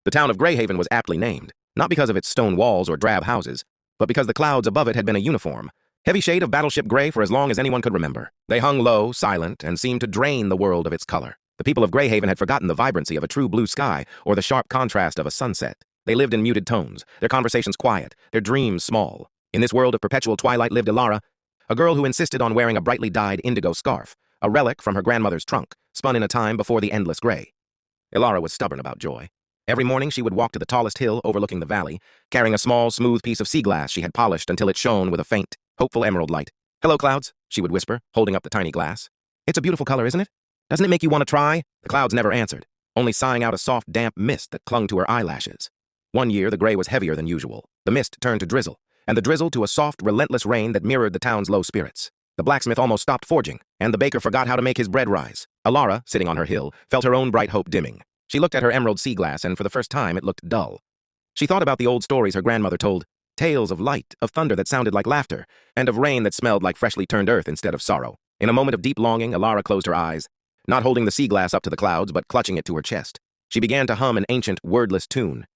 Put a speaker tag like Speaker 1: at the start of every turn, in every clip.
Speaker 1: The town of Greyhaven was aptly named, not because of its stone walls or drab houses, but because the clouds above it had been a uniform, heavy shade of battleship gray for as long as anyone could remember. They hung low, silent, and seemed to drain the world of its color. The people of Greyhaven had forgotten the vibrancy of a true blue sky or the sharp contrast of a sunset. They lived in muted tones, their conversations quiet, their dreams small. In this world of perpetual twilight lived Elara, a girl who insisted on wearing a brightly dyed indigo scarf, a relic from her grandmother's trunk, spun in a time before the endless gray. Elara was stubborn about joy. Every morning she would walk to the tallest hill overlooking the valley, carrying a small, smooth piece of sea glass she had polished until it shone with a faint, hopeful emerald light. "Hello, clouds," she would whisper, holding up the tiny glass. "It's a beautiful color, isn't it? Doesn't it make you want to try?" The clouds never answered, only sighing out a soft, damp mist that clung to her eyelashes. One year the gray was heavier than usual. The mist turned to drizzle, and the drizzle to a soft, relentless rain that mirrored the town's low spirits. The blacksmith almost stopped forging, and the baker forgot how to make his bread rise. Elara, sitting on her hill, felt her own bright hope dimming. She looked at her emerald sea glass, and for the first time it looked dull. She thought about the old stories her grandmother told, tales of light, of thunder that sounded like laughter, and of rain that smelled like freshly turned earth instead of sorrow. In a moment of deep longing, Elara closed her eyes, not holding the sea glass up to the clouds, but clutching it to her chest. She began to hum an ancient, wordless tune.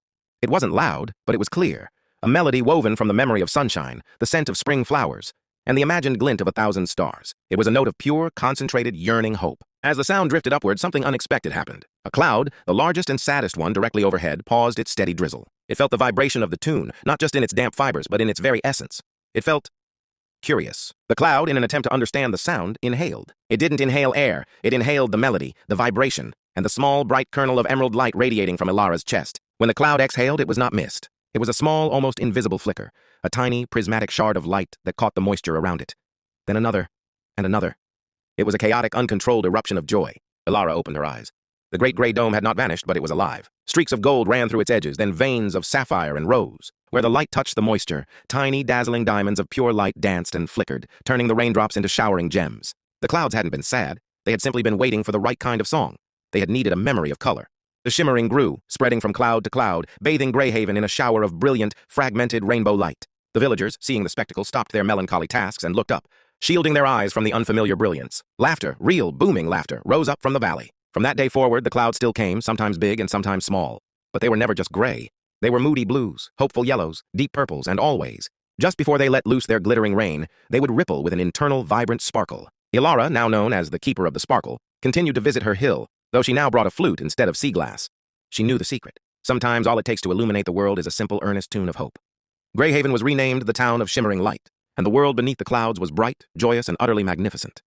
Speaker 1: It wasn't loud, but it was clear, a melody woven from the memory of sunshine, the scent of spring flowers, and the imagined glint of 1,000 stars. It was a note of pure, concentrated, yearning hope. As the sound drifted upward, something unexpected happened. A cloud, the largest and saddest one directly overhead, paused its steady drizzle. It felt the vibration of the tune, not just in its damp fibers, but in its very essence. It felt curious. The cloud, in an attempt to understand the sound, inhaled. It didn't inhale air. It inhaled the melody, the vibration, and the small, bright kernel of emerald light radiating from Elara's chest. When the cloud exhaled, it was not mist. It was a small, almost invisible flicker, a tiny, prismatic shard of light that caught the moisture around it. Then another, and another. It was a chaotic, uncontrolled eruption of joy. Elara opened her eyes. The great gray dome had not vanished, but it was alive. Streaks of gold ran through its edges, then veins of sapphire and rose. Where the light touched the moisture, tiny, dazzling diamonds of pure light danced and flickered, turning the raindrops into showering gems. The clouds hadn't been sad. They had simply been waiting for the right kind of song. They had needed a memory of color. The shimmering grew, spreading from cloud to cloud, bathing Greyhaven in a shower of brilliant, fragmented rainbow light. The villagers, seeing the spectacle, stopped their melancholy tasks and looked up, shielding their eyes from the unfamiliar brilliance. Laughter, real, booming laughter, rose up from the valley. From that day forward, the clouds still came, sometimes big and sometimes small. But they were never just gray. They were moody blues, hopeful yellows, deep purples, and always, just before they let loose their glittering rain, they would ripple with an internal, vibrant sparkle. Elara, now known as the keeper of the sparkle, continued to visit her hill, though she now brought a flute instead of sea glass. She knew the secret. Sometimes all it takes to illuminate the world is a simple, earnest tune of hope. Greyhaven was renamed the Town of Shimmering Light, and the world beneath the clouds was bright, joyous, and utterly magnificent.